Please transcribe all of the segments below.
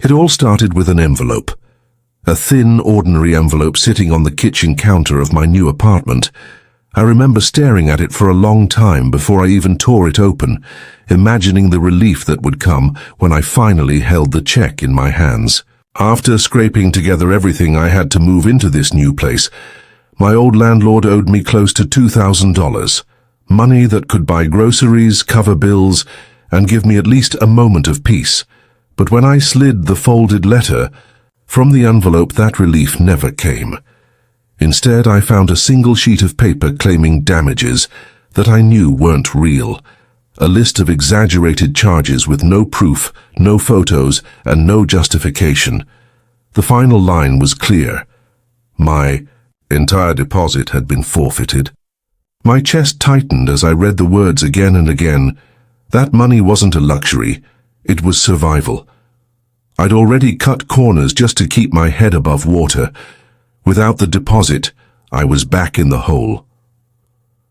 It all started with an envelope. A thin, ordinary envelope sitting on the kitchen counter of my new apartment. I remember staring at it for a long time before I even tore it open, imagining the relief that would come when I finally held the check in my hands. After scraping together everything I had to move into this new place, my old landlord owed me close to $2,000, money that could buy groceries, cover bills, and give me at least a moment of peace. But when I slid the folded letter from the envelope, that relief never came. Instead, I found a single sheet of paper claiming damages that I knew weren't real. A list of exaggerated charges with no proof, no photos, and no justification. The final line was clear. My entire deposit had been forfeited. My chest tightened as I read the words again and again. That money wasn't a luxury. It was survival. I'd already cut corners just to keep my head above water. Without the deposit, I was back in the hole.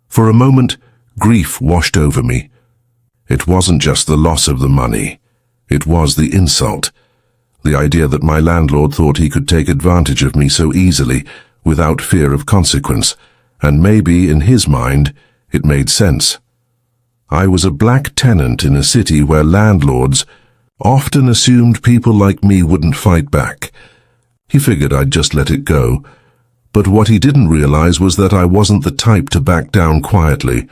For a moment, grief washed over me. It wasn't just the loss of the money. It was the insult. The idea that my landlord thought he could take advantage of me so easily, without fear of consequence, and maybe, in his mind, it made sense. I was a black tenant in a city where landlords often assumed people like me wouldn't fight back. He figured I'd just let it go. But what he didn't realize was that I wasn't the type to back down quietly.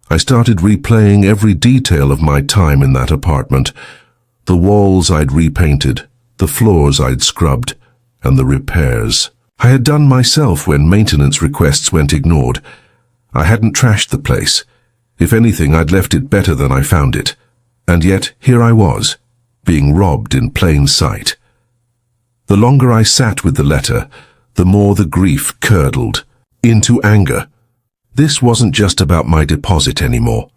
I started replaying every detail of my time in that apartment. The walls I'd repainted, the floors I'd scrubbed, and the repairs I had done myself when maintenance requests went ignored. I hadn't trashed the place. If anything, I'd left it better than I found it. And yet, here I was, being robbed in plain sight. The longer I sat with the letter, the more the grief curdled into anger. This wasn't just about my deposit anymore.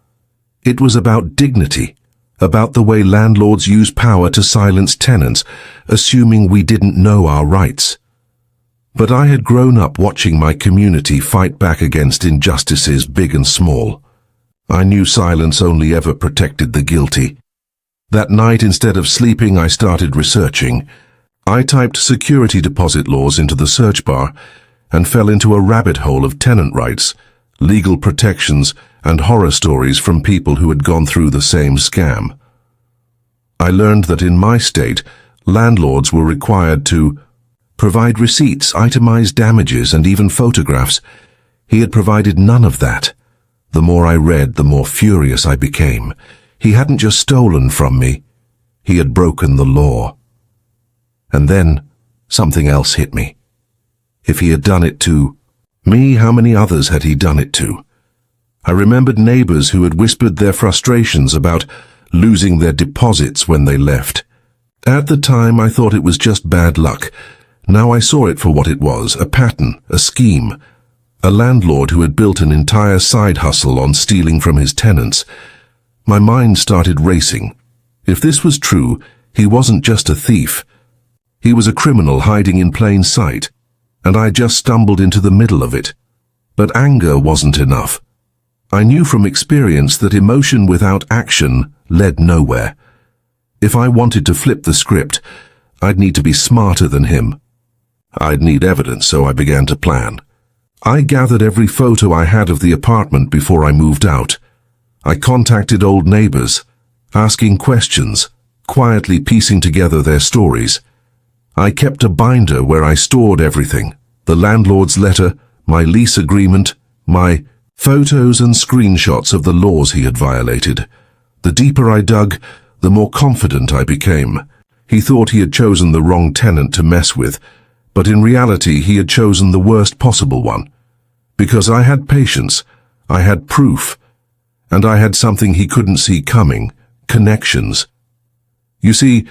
It was about dignity, about the way landlords use power to silence tenants, assuming we didn't know our rights. But I had grown up watching my community fight back against injustices big and small. I knew silence only ever protected the guilty. That night, instead of sleeping, I started researching. I typed security deposit laws into the search bar and fell into a rabbit hole of tenant rights, legal protections, and horror stories from people who had gone through the same scam. I learned that in my state, landlords were required to provide receipts, itemized damages, and even photographs. He had provided none of that. The more I read, the more furious I became. He hadn't just stolen from me. He had broken the law. And then something else hit me. If he had done it to me, how many others had he done it to? I remembered neighbors who had whispered their frustrations about losing their deposits when they left. At the time, I thought it was just bad luck. Now I saw it for what it was, a pattern, a scheme. A landlord who had built an entire side hustle on stealing from his tenants. My mind started racing. If this was true, he wasn't just a thief. He was a criminal hiding in plain sight, and I just stumbled into the middle of it. But anger wasn't enough. I knew from experience that emotion without action led nowhere. If I wanted to flip the script, I'd need to be smarter than him. I'd need evidence, so I began to plan. I gathered every photo I had of the apartment before I moved out. I contacted old neighbors, asking questions, quietly piecing together their stories. I kept a binder where I stored everything, the landlord's letter, my lease agreement, my photos and screenshots of the laws he had violated. The deeper I dug, the more confident I became. He thought he had chosen the wrong tenant to mess with, but in reality he had chosen the worst possible one. Because I had patience, I had proof, and I had something he couldn't see coming, connections. You see,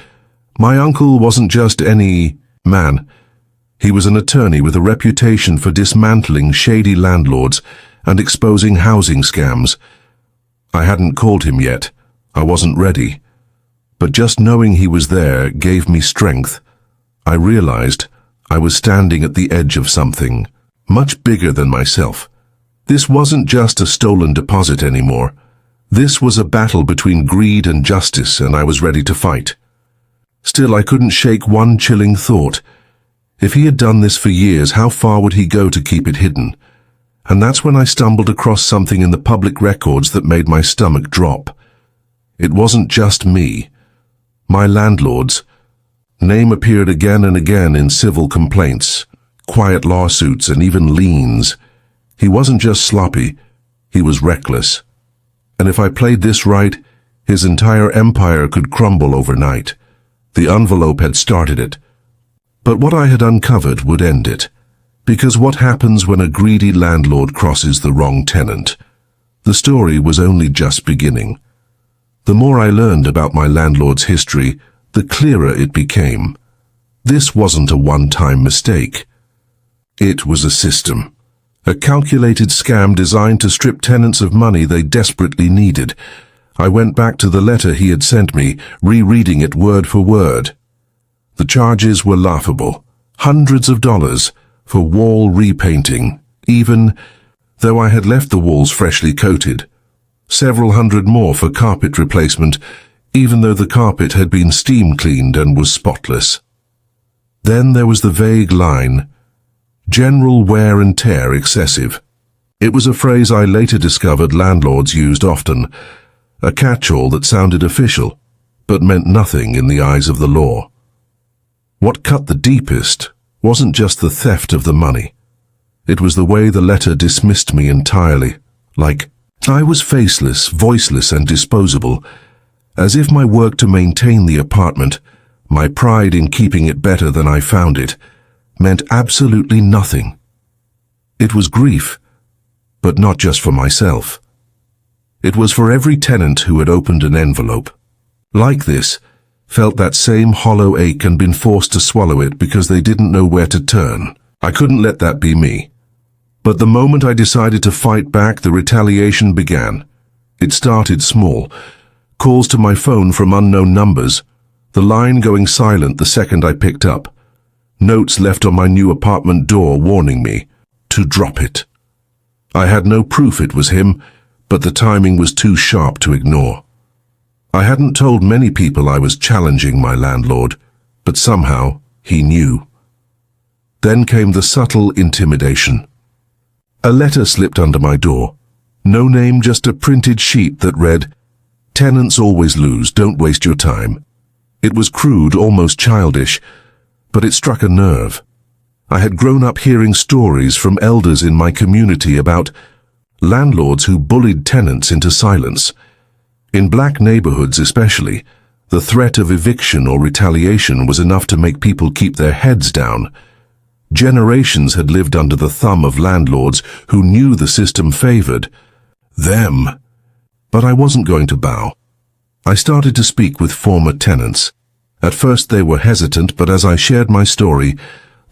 my uncle wasn't just any man. He was an attorney with a reputation for dismantling shady landlords and exposing housing scams. I hadn't called him yet. I wasn't ready. But just knowing he was there gave me strength. I realized I was standing at the edge of something much bigger than myself. This wasn't just a stolen deposit anymore. This was a battle between greed and justice, and I was ready to fight. Still, I couldn't shake one chilling thought. If he had done this for years, how far would he go to keep it hidden? And that's when I stumbled across something in the public records that made my stomach drop. It wasn't just me. My landlord's name appeared again and again in civil complaints, quiet lawsuits, and even liens. He wasn't just sloppy, he was reckless. And if I played this right, his entire empire could crumble overnight. The envelope had started it. But what I had uncovered would end it. Because what happens when a greedy landlord crosses the wrong tenant? The story was only just beginning. The more I learned about my landlord's history, the clearer it became. This wasn't a one-time mistake. It was a system. A calculated scam designed to strip tenants of money they desperately needed. I went back to the letter he had sent me, rereading it word for word. The charges were laughable. Hundreds of dollars for wall repainting, even though I had left the walls freshly coated. Several hundred more for carpet replacement, even though the carpet had been steam cleaned and was spotless. Then there was the vague line, general wear and tear excessive. It was a phrase I later discovered landlords used often, a catch-all that sounded official, but meant nothing in the eyes of the law. What cut the deepest wasn't just the theft of the money. It was the way the letter dismissed me entirely, like I was faceless, voiceless, and disposable, as if my work to maintain the apartment, my pride in keeping it better than I found it, meant absolutely nothing. It was grief, but not just for myself. It was for every tenant who had opened an envelope. Like this, felt that same hollow ache and been forced to swallow it because they didn't know where to turn. I couldn't let that be me. But the moment I decided to fight back, the retaliation began. It started small. Calls to my phone from unknown numbers, the line going silent the second I picked up. Notes left on my new apartment door warning me to drop it. I had no proof it was him, but the timing was too sharp to ignore. I hadn't told many people I was challenging my landlord, but somehow he knew. Then came the subtle intimidation. A letter slipped under my door. No name, just a printed sheet that read, "Tenants always lose, don't waste your time." It was crude, almost childish, but it struck a nerve. I had grown up hearing stories from elders in my community about landlords who bullied tenants into silence. In black neighborhoods especially, the threat of eviction or retaliation was enough to make people keep their heads down. Generations had lived under the thumb of landlords who knew the system favored them. But I wasn't going to bow. I started to speak with former tenants. At first they were hesitant, but as I shared my story,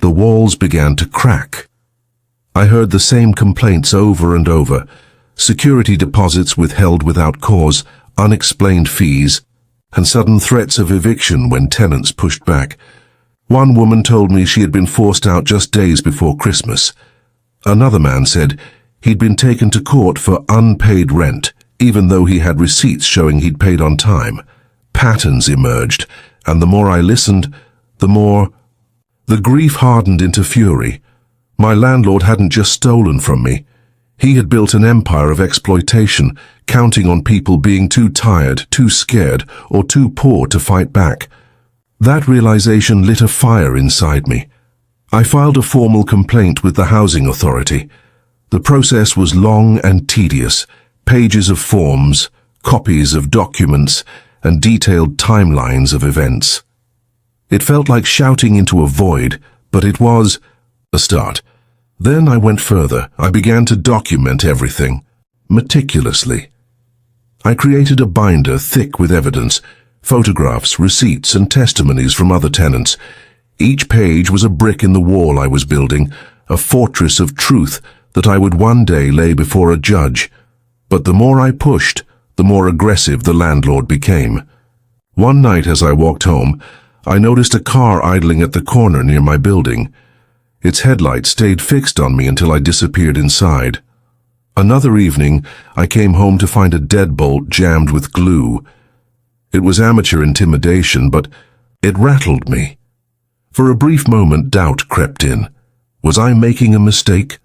the walls began to crack. I heard the same complaints over and over: security deposits withheld without cause, unexplained fees, and sudden threats of eviction when tenants pushed back. One woman told me she had been forced out just days before Christmas. Another man said he'd been taken to court for unpaid rent, even though he had receipts showing he'd paid on time. Patterns emerged, and the more I listened, the more the grief hardened into fury. My landlord hadn't just stolen from me. He had built an empire of exploitation, counting on people being too tired, too scared, or too poor to fight back. That realization lit a fire inside me. I filed a formal complaint with the housing authority. The process was long and tedious: pages of forms, copies of documents, and detailed timelines of events. It felt like shouting into a void, but it was a start. Then I went further. I began to document everything, meticulously. I created a binder thick with evidence, photographs, receipts, and testimonies from other tenants. Each page was a brick in the wall I was building, a fortress of truth that I would one day lay before a judge. But the more I pushed, the more aggressive the landlord became. One night as I walked home, I noticed a car idling at the corner near my building. Its headlights stayed fixed on me until I disappeared inside. Another evening, I came home to find a deadbolt jammed with glue. It was amateur intimidation, but It rattled me. For a brief moment, doubt crept in. Was I making a mistake?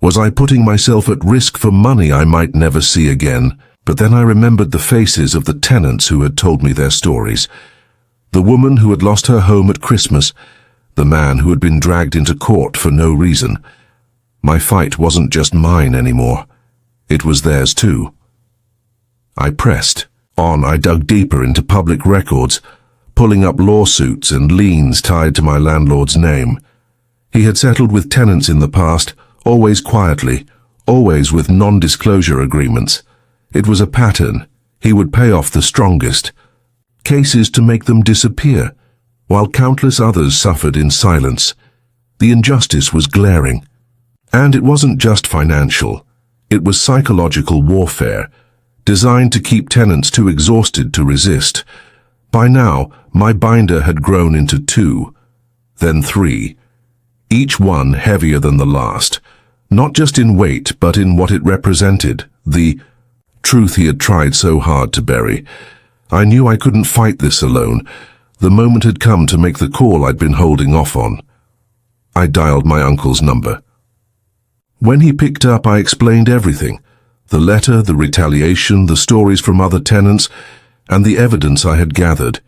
Was I putting myself at risk for money I might never see again? But then I remembered the faces of the tenants who had told me their stories. The woman who had lost her home at Christmas, the man who had been dragged into court for no reason. My fight wasn't just mine anymore. It was theirs too. I pressed on. I dug deeper into public records, pulling up lawsuits and liens tied to my landlord's name. He had settled with tenants in the past, always quietly, always with non-disclosure agreements. It was a pattern. He would pay off the strongest. Cases to make them disappear, while countless others suffered in silence. The injustice was glaring. And it wasn't just financial. It was psychological warfare, designed to keep tenants too exhausted to resist. By now, my binder had grown into 2, then 3, each one heavier than the last, not just in weight but in what it represented, the truth he had tried so hard to bury. I knew I couldn't fight this alone. The moment had come to make the call I'd been holding off on. I dialed my uncle's number. When he picked up, I explained everything. The letter, the retaliation, the stories from other tenants, and the evidence I had gathered.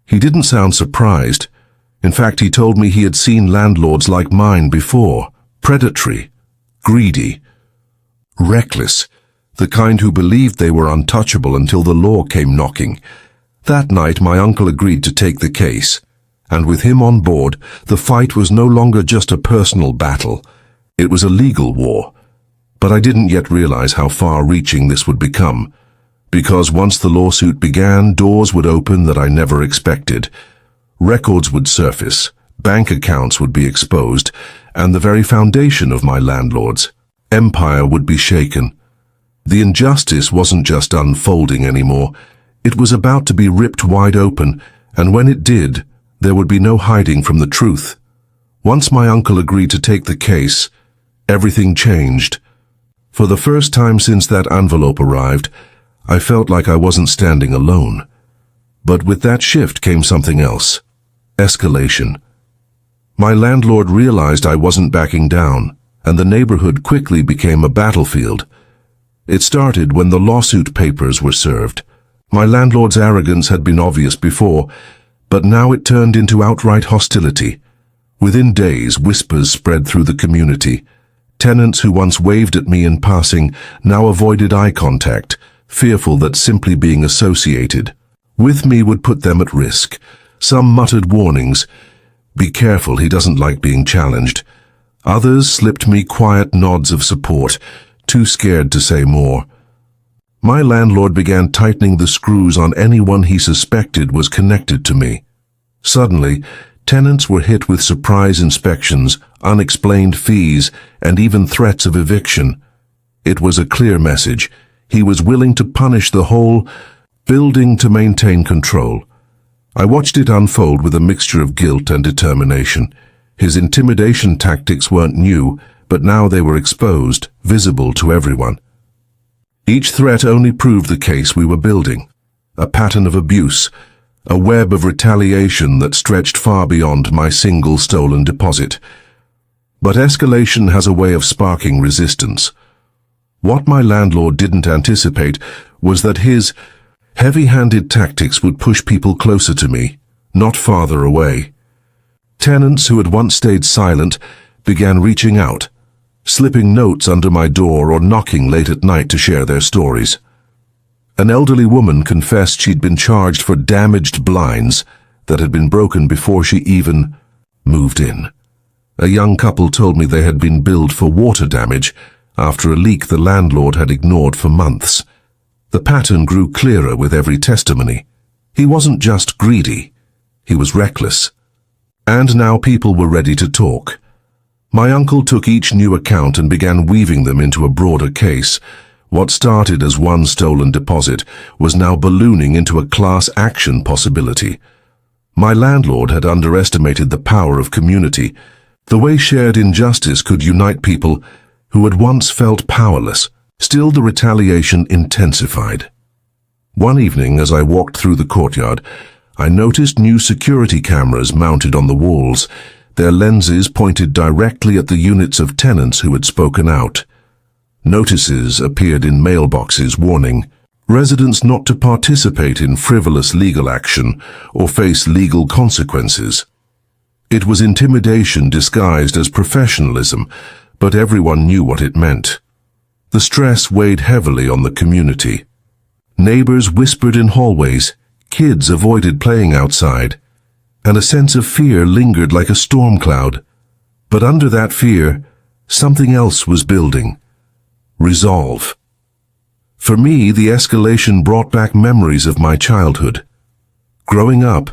He didn't sound surprised. In fact, he told me he had seen landlords like mine before. Predatory, greedy, reckless, the kind who believed they were untouchable until the law came knocking. That night, my uncle agreed to take the case, and with him on board, the fight was no longer just a personal battle. It was a legal war. But I didn't yet realize how far-reaching this would become, because once the lawsuit began, doors would open that I never expected. Records would surface, bank accounts would be exposed, and the very foundation of my landlord's empire would be shaken. The injustice wasn't just unfolding anymore. It was about to be ripped wide open, and when it did, there would be no hiding from the truth. Once my uncle agreed to take the case, everything changed. For the first time since that envelope arrived, I felt like I wasn't standing alone. But with that shift came something else. Escalation. My landlord realized I wasn't backing down, and the neighborhood quickly became a battlefield. It started when the lawsuit papers were served. My landlord's arrogance had been obvious before, but now it turned into outright hostility. Within days, whispers spread through the community. Tenants who once waved at me in passing now avoided eye contact, fearful that simply being associated with me would put them at risk. Some muttered warnings. Be careful, he doesn't like being challenged. Others slipped me quiet nods of support, too scared to say more. My landlord began tightening the screws on anyone he suspected was connected to me. Suddenly, tenants were hit with surprise inspections, unexplained fees, and even threats of eviction. It was a clear message. He was willing to punish the whole building to maintain control. I watched it unfold with a mixture of guilt and determination. His intimidation tactics weren't new, but now they were exposed, visible to everyone. Each threat only proved the case we were building. A pattern of abuse, a web of retaliation that stretched far beyond my single stolen deposit. But escalation has a way of sparking resistance. What my landlord didn't anticipate was that his heavy-handed tactics would push people closer to me, not farther away. Tenants who had once stayed silent began reaching out, slipping notes under my door or knocking late at night to share their stories. An elderly woman confessed she'd been charged for damaged blinds that had been broken before she even moved in. A young couple told me they had been billed for water damage after a leak the landlord had ignored for months. The pattern grew clearer with every testimony. He wasn't just greedy, he was reckless. And now people were ready to talk. My uncle took each new account and began weaving them into a broader case. What started as one stolen deposit was now ballooning into a class action possibility. My landlord had underestimated the power of community, the way shared injustice could unite people who had once felt powerless. Still, the retaliation intensified. One evening, as I walked through the courtyard, I noticed new security cameras mounted on the walls, their lenses pointed directly at the units of tenants who had spoken out. Notices appeared in mailboxes warning residents not to participate in frivolous legal action or face legal consequences. It was intimidation disguised as professionalism, but everyone knew what it meant. The stress weighed heavily on the community. Neighbors whispered in hallways, kids avoided playing outside, and a sense of fear lingered like a storm cloud. But under that fear, something else was building. Resolve. For me, the escalation brought back memories of my childhood. Growing up,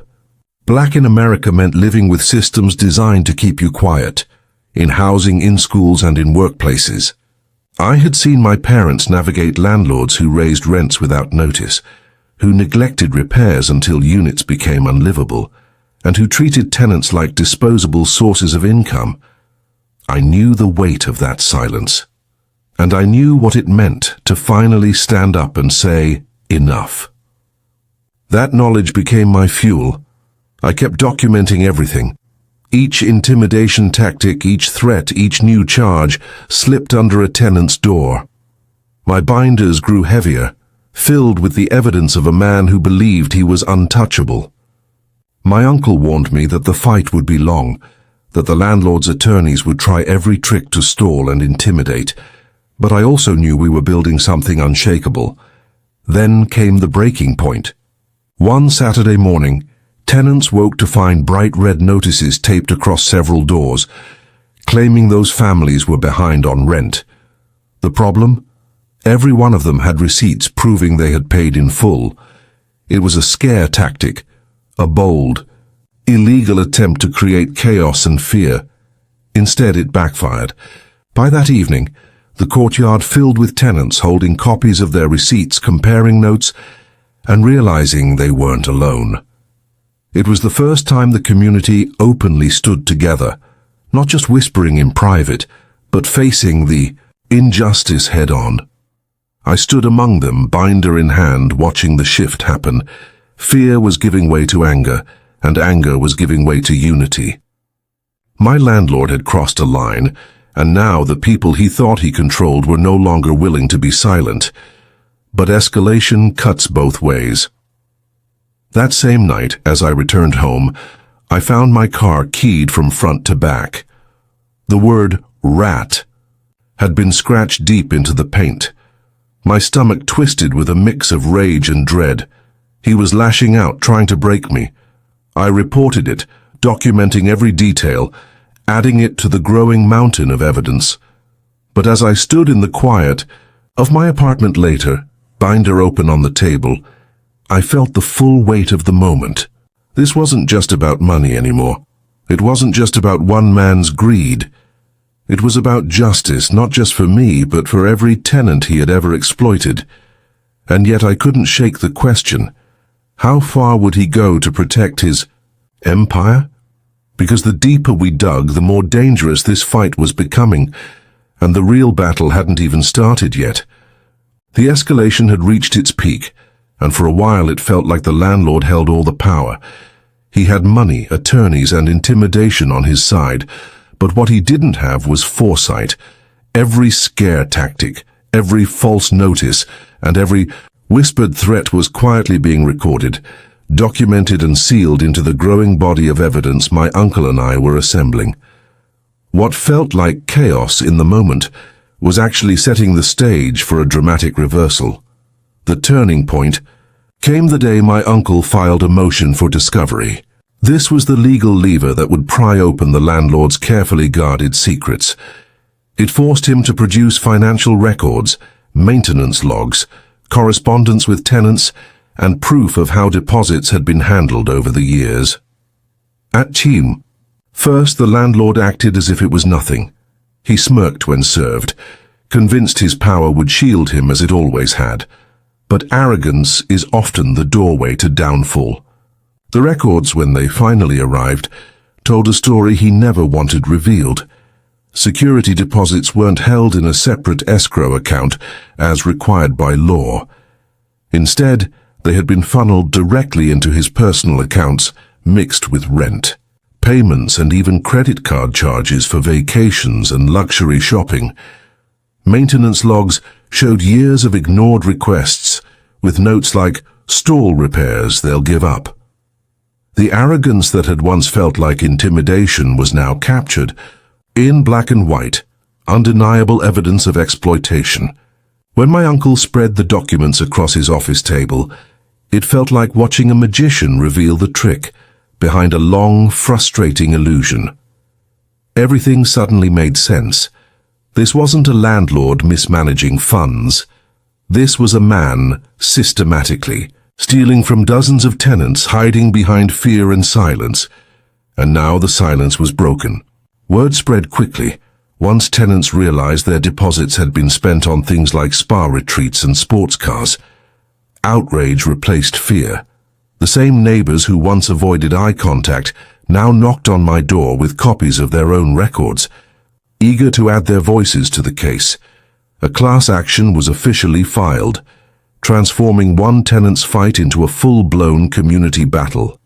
Black in America meant living with systems designed to keep you quiet, in housing, in schools, and in workplaces. I had seen my parents navigate landlords who raised rents without notice, who neglected repairs until units became unlivable, and who treated tenants like disposable sources of income. I knew the weight of that silence, and I knew what it meant to finally stand up and say, enough. That knowledge became my fuel. I kept documenting everything. Each intimidation tactic, each threat, each new charge slipped under a tenant's door. My binders grew heavier, filled with the evidence of a man who believed he was untouchable. My uncle warned me that the fight would be long, that the landlord's attorneys would try every trick to stall and intimidate, but I also knew we were building something unshakable. Then came the breaking point. One Saturday morning, tenants woke to find bright red notices taped across several doors, claiming those families were behind on rent. The problem? Every one of them had receipts proving they had paid in full. It was a scare tactic, a bold, illegal attempt to create chaos and fear. Instead, it backfired. By that evening, the courtyard filled with tenants holding copies of their receipts, comparing notes, and realizing they weren't alone. It was the first time the community openly stood together, not just whispering in private, but facing the injustice head-on. I stood among them, binder in hand, watching the shift happen. Fear was giving way to anger, and anger was giving way to unity. My landlord had crossed a line, and now the people he thought he controlled were no longer willing to be silent. But escalation cuts both ways. That same night, as I returned home, I found my car keyed from front to back. The word rat had been scratched deep into the paint. My stomach twisted with a mix of rage and dread. He was lashing out, trying to break me. I reported it, documenting every detail, adding it to the growing mountain of evidence. But as I stood in the quiet of my apartment later, binder open on the table, I felt the full weight of the moment. This wasn't just about money anymore. It wasn't just about one man's greed. It was about justice, not just for me, but for every tenant he had ever exploited. And yet I couldn't shake the question. How far would he go to protect his empire? Because the deeper we dug, the more dangerous this fight was becoming, and the real battle hadn't even started yet. The escalation had reached its peak, and for a while it felt like the landlord held all the power. He had money, attorneys, and intimidation on his side, but what he didn't have was foresight. Every scare tactic, every false notice, and every whispered threat was quietly being recorded, documented and sealed into the growing body of evidence my uncle and I were assembling. What felt like chaos in the moment was actually setting the stage for a dramatic reversal. The turning point came the day my uncle filed a motion for discovery. This was the legal lever that would pry open the landlord's carefully guarded secrets. It forced him to produce financial records, maintenance logs, correspondence with tenants, and proof of how deposits had been handled over the years. At Team, first the landlord acted as if it was nothing. He smirked when served, convinced his power would shield him as it always had. But arrogance is often the doorway to downfall. The records, when they finally arrived, told a story he never wanted revealed. Security deposits weren't held in a separate escrow account as required by law. Instead, They had been funneled directly into his personal accounts, mixed with rent, payments, and even credit card charges for vacations and luxury shopping. Maintenance logs showed years of ignored requests, with notes like, "Stall repairs, they'll give up." The arrogance that had once felt like intimidation was now captured, in black and white, undeniable evidence of exploitation. When my uncle spread the documents across his office table, it felt like watching a magician reveal the trick behind a long, frustrating illusion. Everything suddenly made sense. This wasn't a landlord mismanaging funds. This was a man, systematically, stealing from dozens of tenants, hiding behind fear and silence. And now the silence was broken. Word spread quickly. Once tenants realized their deposits had been spent on things like spa retreats and sports cars. Outrage replaced fear. The same neighbors who once avoided eye contact now knocked on my door with copies of their own records, eager to add their voices to the case. A class action was officially filed, transforming one tenant's fight into a full-blown community battle.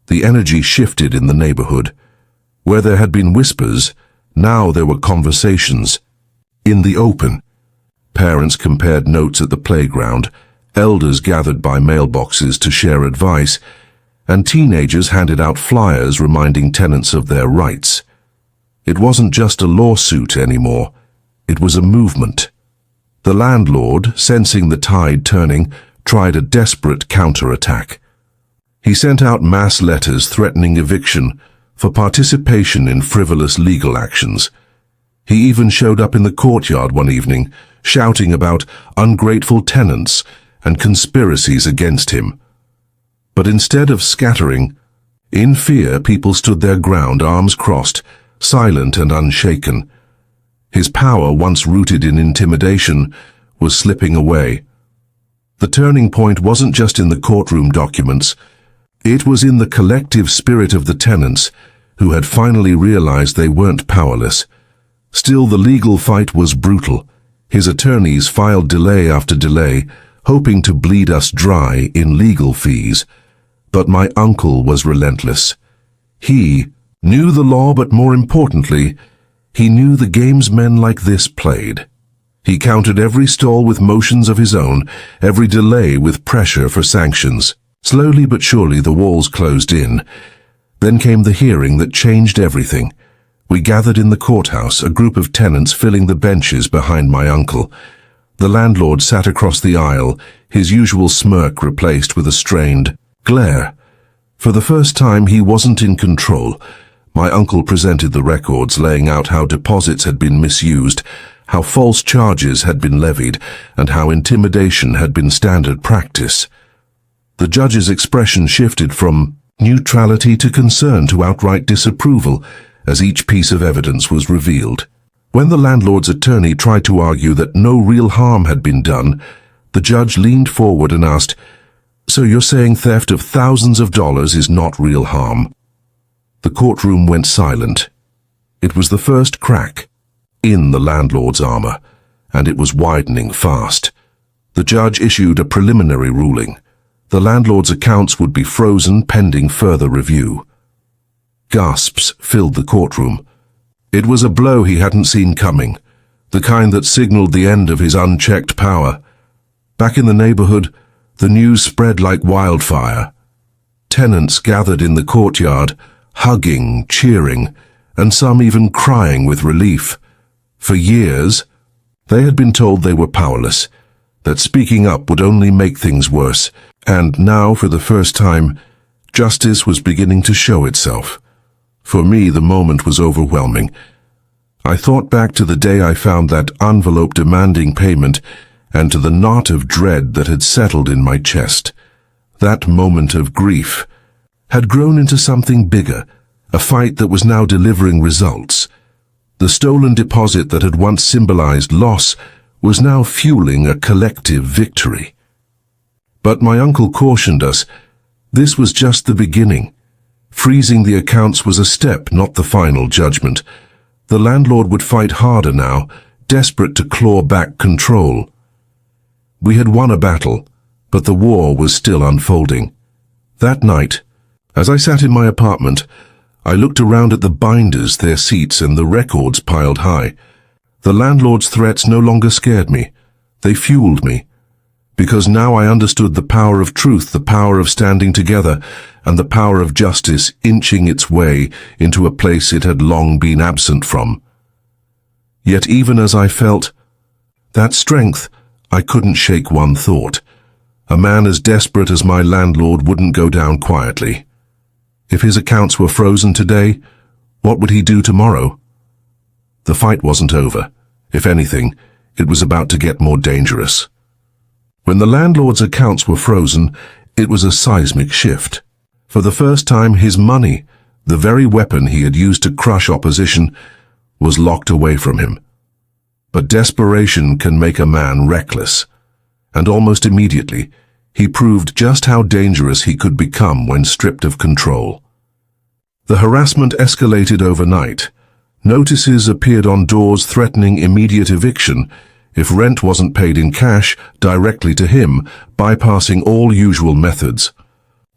The energy shifted in the neighborhood. Where there had been whispers, now there were conversations. In the open, parents compared notes at the playground, elders gathered by mailboxes to share advice, and teenagers handed out flyers reminding tenants of their rights. It wasn't just a lawsuit anymore. It was a movement. The landlord, sensing the tide turning, tried a desperate counterattack. He sent out mass letters threatening eviction for participation in frivolous legal actions. He even showed up in the courtyard one evening, shouting about ungrateful tenants and conspiracies against him. But instead of scattering, in fear, people stood their ground, arms crossed, silent and unshaken. His power, once rooted in intimidation, was slipping away. The turning point wasn't just in the courtroom documents. It was in the collective spirit of the tenants, who had finally realized they weren't powerless. Still, the legal fight was brutal. His attorneys filed delay after delay, hoping to bleed us dry in legal fees. But my uncle was relentless. He knew the law, but more importantly, he knew the games men like this played. He countered every stall with motions of his own, every delay with pressure for sanctions. Slowly but surely the walls closed in. Then came the hearing that changed everything. We gathered in the courthouse, a group of tenants filling the benches behind my uncle. The landlord sat across the aisle, his usual smirk replaced with a strained glare. For the first time, he wasn't in control. My uncle presented the records, laying out how deposits had been misused, how false charges had been levied, and how intimidation had been standard practice. The judge's expression shifted from neutrality to concern to outright disapproval as each piece of evidence was revealed. When the landlord's attorney tried to argue that no real harm had been done, the judge leaned forward and asked, "So you're saying theft of thousands of dollars is not real harm?" The courtroom went silent. It was the first crack in the landlord's armor, and it was widening fast. The judge issued a preliminary ruling. The landlord's accounts would be frozen pending further review. Gasps filled the courtroom. It was a blow he hadn't seen coming, the kind that signaled the end of his unchecked power. Back in the neighborhood, the news spread like wildfire. Tenants gathered in the courtyard, hugging, cheering, and some even crying with relief. For years, they had been told they were powerless, that speaking up would only make things worse, and now, for the first time, justice was beginning to show itself. For me, the moment was overwhelming. I thought back to the day I found that envelope demanding payment, and to the knot of dread that had settled in my chest. That moment of grief had grown into something bigger, a fight that was now delivering results. The stolen deposit that had once symbolized loss was now fueling a collective victory. But my uncle cautioned us, this was just the beginning. Freezing the accounts was a step, not the final judgment. The landlord would fight harder now, desperate to claw back control. We had won a battle, But the war was still unfolding. That night, as I sat in my apartment, I looked around at the binders, their seats, and the records piled high. The landlord's threats no longer scared me. They fueled me. Because now I understood the power of truth, the power of standing together, and the power of justice inching its way into a place it had long been absent from. Yet even as I felt that strength, I couldn't shake one thought. A man as desperate as my landlord wouldn't go down quietly. If his accounts were frozen today, what would he do tomorrow? The fight wasn't over. If anything, it was about to get more dangerous. When the landlord's accounts were frozen, it was a seismic shift. For the first time, his money, the very weapon he had used to crush opposition, was locked away from him. But desperation can make a man reckless. And almost immediately, he proved just how dangerous he could become when stripped of control. The harassment escalated overnight. Notices appeared on doors threatening immediate eviction if rent wasn't paid in cash directly to him, bypassing all usual methods.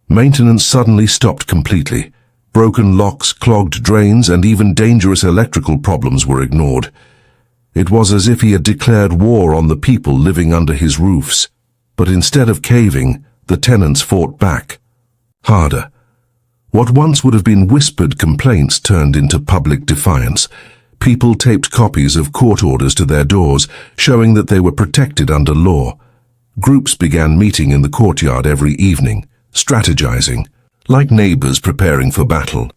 Maintenance suddenly stopped completely. Broken locks, clogged drains, and even dangerous electrical problems were ignored. It was as if he had declared war on the people living under his roofs. But instead of caving, the tenants fought back. Harder. What once would have been whispered complaints turned into public defiance. People taped copies of court orders to their doors, showing that they were protected under law. Groups began meeting in the courtyard every evening, strategizing, like neighbors preparing for battle.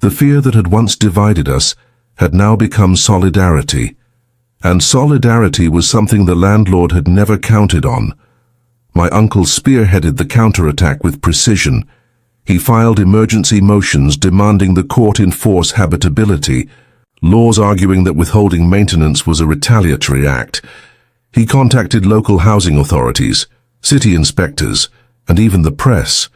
The fear that had once divided us had now become solidarity. And solidarity was something the landlord had never counted on. My uncle spearheaded the counterattack with precision. He filed emergency motions demanding the court enforce habitability, laws arguing that withholding maintenance was a retaliatory act. He contacted local housing authorities, city inspectors, and even the press.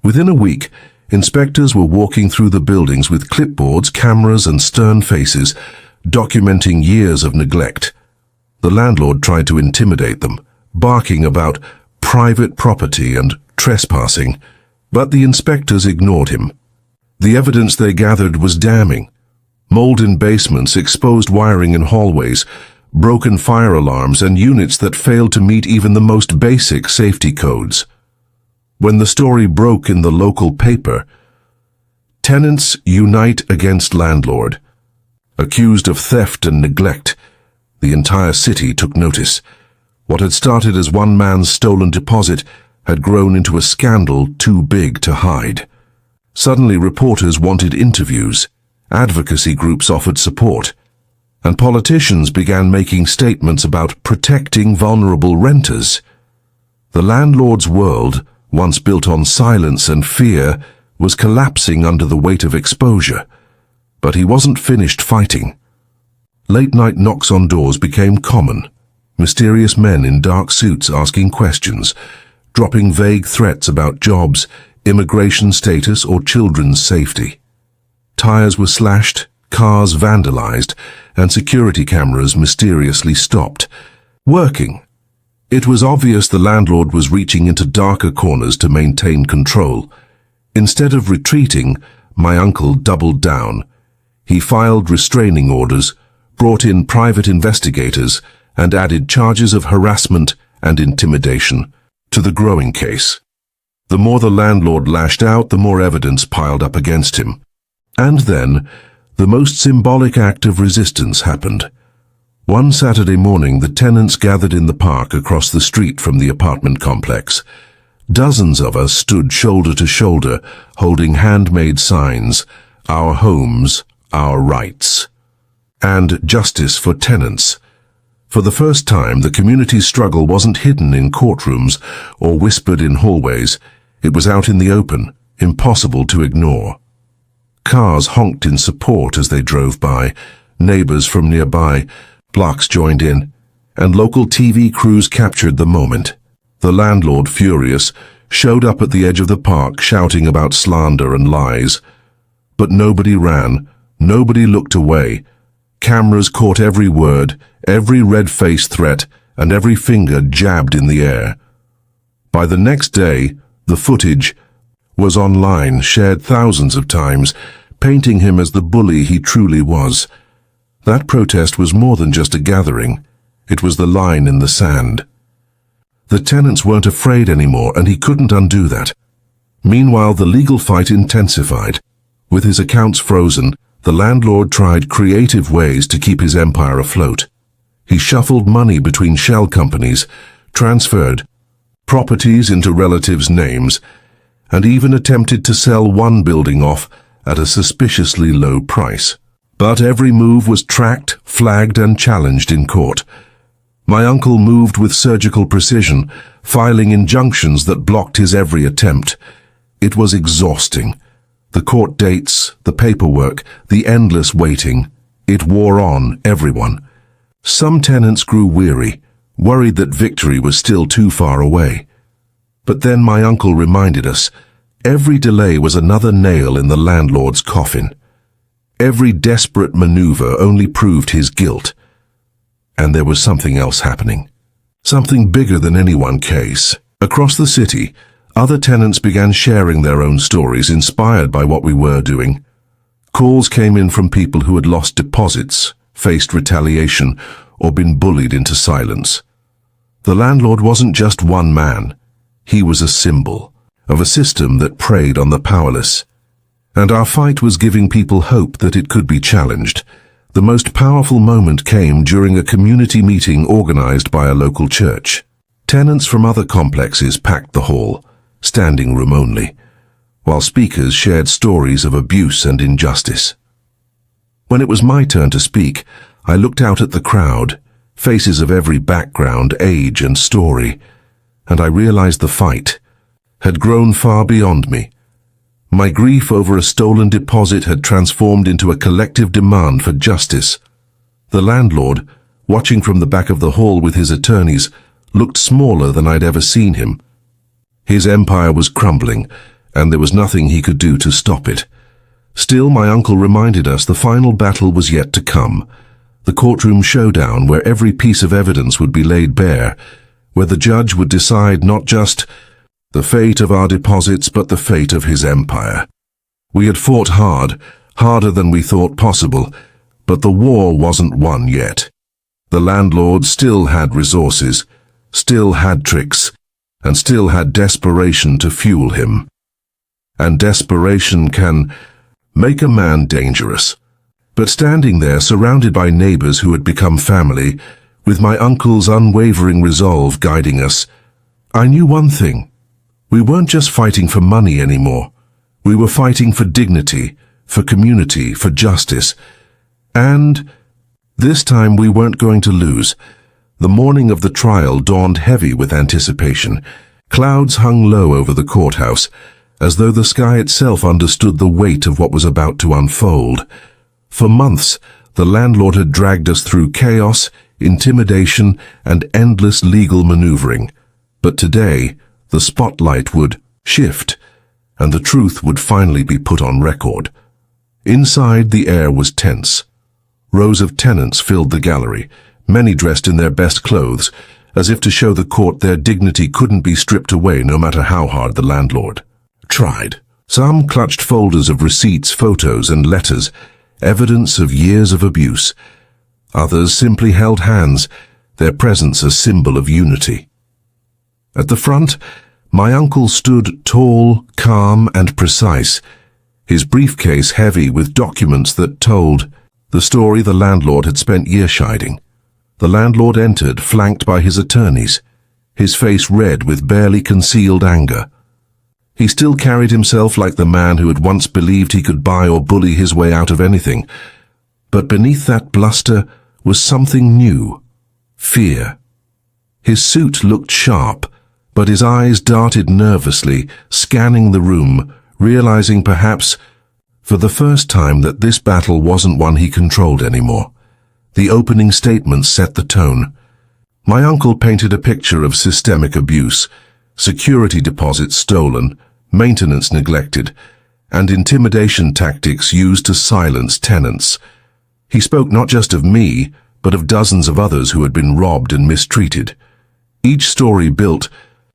Within a week, inspectors were walking through the buildings with clipboards, cameras, and stern faces, documenting years of neglect. The landlord tried to intimidate them, barking about private property and trespassing, but the inspectors ignored him. The evidence they gathered was damning. Mold in basements, exposed wiring in hallways, broken fire alarms, and units that failed to meet even the most basic safety codes. When the story broke in the local paper, tenants unite against landlord. Accused of theft and neglect, the entire city took notice. What had started as one man's stolen deposit had grown into a scandal too big to hide. Suddenly reporters wanted interviews, advocacy groups offered support, and politicians began making statements about protecting vulnerable renters. The landlord's world, once built on silence and fear, was collapsing under the weight of exposure. But he wasn't finished fighting. Late-night knocks on doors became common. Mysterious men in dark suits asking questions, dropping vague threats about jobs, immigration status, or children's safety. Tires were slashed, cars vandalized, and security cameras mysteriously stopped. Working. It was obvious the landlord was reaching into darker corners to maintain control. Instead of retreating, my uncle doubled down. He filed restraining orders, brought in private investigators, and added charges of harassment and intimidation to the growing case. The more the landlord lashed out, the more evidence piled up against him. And then, the most symbolic act of resistance happened. One Saturday morning, the tenants gathered in the park across the street from the apartment complex. Dozens of us stood shoulder to shoulder, holding handmade signs, "Our homes, our rights," and "Justice for tenants." For the first time, the community's struggle wasn't hidden in courtrooms or whispered in hallways. It was out in the open, impossible to ignore. Cars honked in support as they drove by, neighbors from nearby blocks joined in, and local TV crews captured the moment. The landlord, furious, showed up at the edge of the park shouting about slander and lies. But nobody ran, nobody looked away. Cameras caught every word, every red-faced threat, and every finger jabbed in the air. By the next day, the footage was online, shared thousands of times, painting him as the bully he truly was. That protest was more than just a gathering. It was the line in the sand. The tenants weren't afraid anymore, and he couldn't undo that. Meanwhile, the legal fight intensified. With his accounts frozen, the landlord tried creative ways to keep his empire afloat. He shuffled money between shell companies, transferred properties into relatives' names, and even attempted to sell one building off at a suspiciously low price. But every move was tracked, flagged, and challenged in court. My uncle moved with surgical precision, filing injunctions that blocked his every attempt. It was exhausting. The court dates, the paperwork, the endless waiting. It wore on everyone. Some tenants grew weary, worried that victory was still too far away. But then my uncle reminded us, every delay was another nail in the landlord's coffin. Every desperate maneuver only proved his guilt. And there was something else happening. Something bigger than any one case. Across the city, other tenants began sharing their own stories, inspired by what we were doing. Calls came in from people who had lost deposits, faced retaliation, or been bullied into silence. The landlord wasn't just one man. He was a symbol of a system that preyed on the powerless. And our fight was giving people hope that it could be challenged. The most powerful moment came during a community meeting organized by a local church. Tenants from other complexes packed the hall, standing room only, while speakers shared stories of abuse and injustice. When it was my turn to speak, I looked out at the crowd, faces of every background, age, and story, and I realized the fight had grown far beyond me. My grief over a stolen deposit had transformed into a collective demand for justice. The landlord, watching from the back of the hall with his attorneys, looked smaller than I'd ever seen him. His empire was crumbling, and there was nothing he could do to stop it. Still, my uncle reminded us the final battle was yet to come. The courtroom showdown where every piece of evidence would be laid bare, where the judge would decide not just the fate of our deposits, but the fate of his empire. We had fought hard, harder than we thought possible, but the war wasn't won yet. The landlord still had resources, still had tricks, and still had desperation to fuel him. And desperation can make a man dangerous. But standing there, surrounded by neighbors who had become family, with my uncle's unwavering resolve guiding us, I knew one thing. We weren't just fighting for money anymore. We were fighting for dignity, for community, for justice. And this time we weren't going to lose. The morning of the trial dawned heavy with anticipation. Clouds hung low over the courthouse, as though the sky itself understood the weight of what was about to unfold. For months, the landlord had dragged us through chaos, intimidation, and endless legal maneuvering. But today, the spotlight would shift, and the truth would finally be put on record. Inside, the air was tense. Rows of tenants filled the gallery, many dressed in their best clothes, as if to show the court their dignity couldn't be stripped away no matter how hard the landlord tried. Some clutched folders of receipts, photos, and letters, evidence of years of abuse. Others simply held hands, their presence a symbol of unity. At the front, my uncle stood tall, calm, and precise, his briefcase heavy with documents that told the story the landlord had spent years hiding. The landlord entered, flanked by his attorneys, his face red with barely concealed anger. He still carried himself like the man who had once believed he could buy or bully his way out of anything. But beneath that bluster was something new: fear. His suit looked sharp, but his eyes darted nervously, scanning the room, realizing perhaps for the first time that this battle wasn't one he controlled anymore. The opening statements set the tone. My uncle painted a picture of systemic abuse, security deposits stolen, maintenance neglected, and intimidation tactics used to silence tenants. He spoke not just of me, but of dozens of others who had been robbed and mistreated. Each story built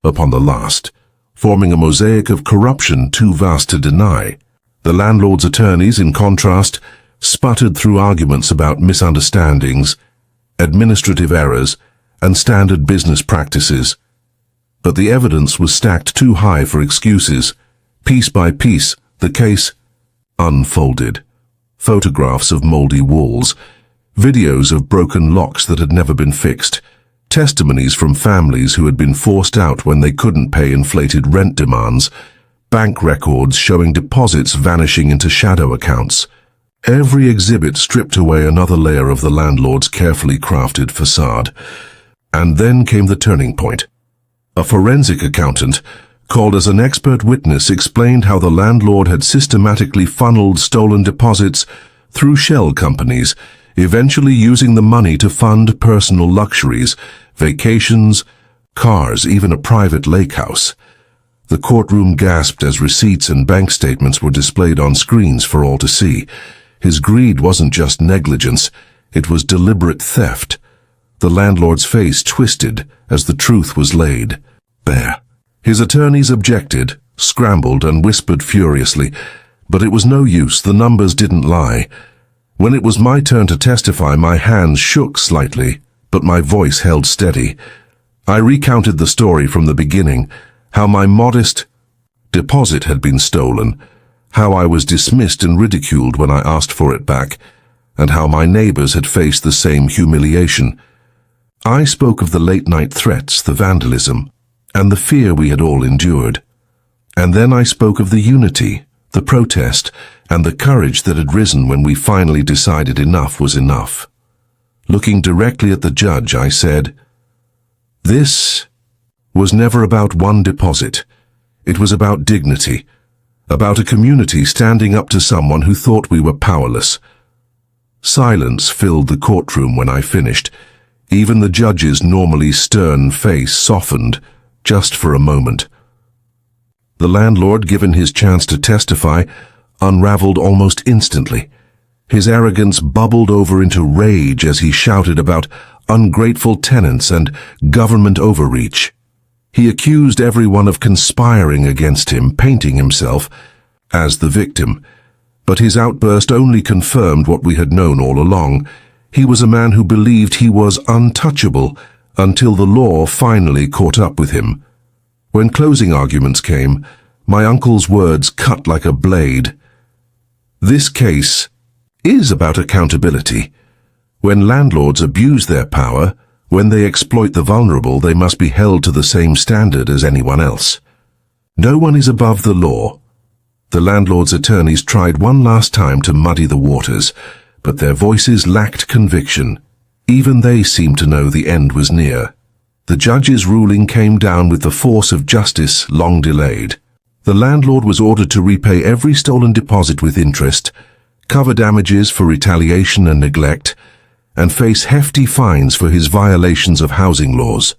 upon the last, forming a mosaic of corruption too vast to deny. The landlord's attorneys, in contrast, sputtered through arguments about misunderstandings, administrative errors, and standard business practices. But the evidence was stacked too high for excuses. Piece by piece, the case unfolded. Photographs of moldy walls, videos of broken locks that had never been fixed, testimonies from families who had been forced out when they couldn't pay inflated rent demands, bank records showing deposits vanishing into shadow accounts. Every exhibit stripped away another layer of the landlord's carefully crafted facade. And then came the turning point. A forensic accountant, called as an expert witness, explained how the landlord had systematically funneled stolen deposits through shell companies, eventually using the money to fund personal luxuries, vacations, cars, even a private lake house. The courtroom gasped as receipts and bank statements were displayed on screens for all to see. His greed wasn't just negligence, it was deliberate theft. The landlord's face twisted as the truth was laid bare. His attorneys objected, scrambled, and whispered furiously, but it was no use. The numbers didn't lie. When it was my turn to testify, my hands shook slightly, but my voice held steady. I recounted the story from the beginning, how my modest deposit had been stolen, how I was dismissed and ridiculed when I asked for it back, and how my neighbors had faced the same humiliation. I spoke of the late-night threats, the vandalism, and the fear we had all endured. And then I spoke of the unity, the protest, and the courage that had risen when we finally decided enough was enough. Looking directly at the judge, I said, "This was never about one deposit. It was about dignity, about a community standing up to someone who thought we were powerless." Silence filled the courtroom when I finished. Even the judge's normally stern face softened, just for a moment. The landlord, given his chance to testify, unraveled almost instantly. His arrogance bubbled over into rage as he shouted about ungrateful tenants and government overreach. He accused everyone of conspiring against him, painting himself as the victim. But his outburst only confirmed what we had known all along. He was a man who believed he was untouchable until the law finally caught up with him. When closing arguments came, my uncle's words cut like a blade. This case is about accountability. When landlords abuse their power, when they exploit the vulnerable, they must be held to the same standard as anyone else. No one is above the law. The landlord's attorneys tried one last time to muddy the waters, but their voices lacked conviction. Even they seemed to know the end was near. The judge's ruling came down with the force of justice long delayed. The landlord was ordered to repay every stolen deposit with interest, cover damages for retaliation and neglect, and face hefty fines for his violations of housing laws.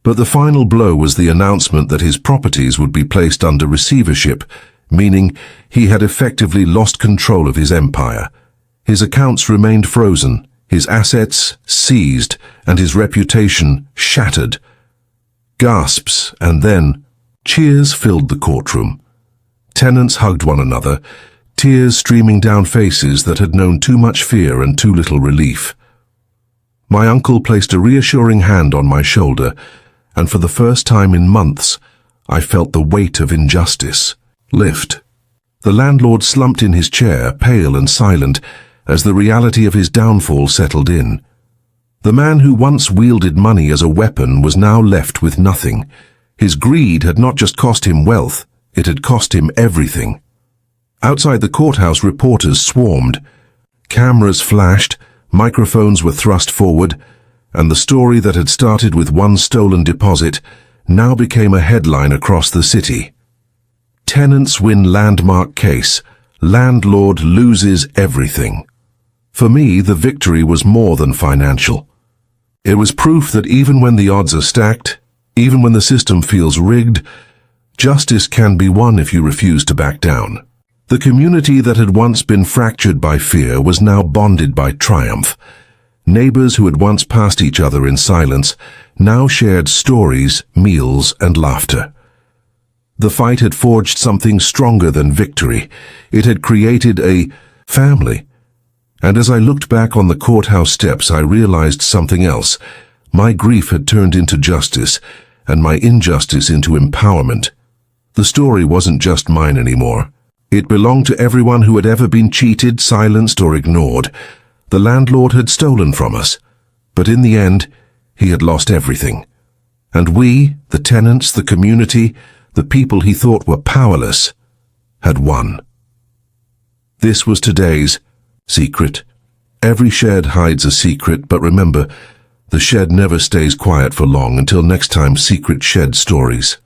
But the final blow was the announcement that his properties would be placed under receivership, meaning he had effectively lost control of his empire. His accounts remained frozen, his assets seized, and his reputation shattered. Gasps, and then cheers filled the courtroom. Tenants hugged one another, tears streaming down faces that had known too much fear and too little relief. My uncle placed a reassuring hand on my shoulder, and for the first time in months, I felt the weight of injustice lift. The landlord slumped in his chair, pale and silent, as the reality of his downfall settled in. The man who once wielded money as a weapon was now left with nothing. His greed had not just cost him wealth, it had cost him everything. Outside the courthouse, reporters swarmed. Cameras flashed, microphones were thrust forward, and the story that had started with one stolen deposit now became a headline across the city. Tenants win landmark case. Landlord loses everything. For me, the victory was more than financial. It was proof that even when the odds are stacked, even when the system feels rigged, justice can be won if you refuse to back down. The community that had once been fractured by fear was now bonded by triumph. Neighbors who had once passed each other in silence now shared stories, meals, and laughter. The fight had forged something stronger than victory. It had created a family. And as I looked back on the courthouse steps, I realized something else. My grief had turned into justice, and my injustice into empowerment. The story wasn't just mine anymore. It belonged to everyone who had ever been cheated, silenced, or ignored. The landlord had stolen from us, but in the end, he had lost everything. And we, the tenants, the community, the people he thought were powerless, had won. This was today's secret. Every shed hides a secret, but remember, the shed never stays quiet for long. Until next time, Secret Shed Stories.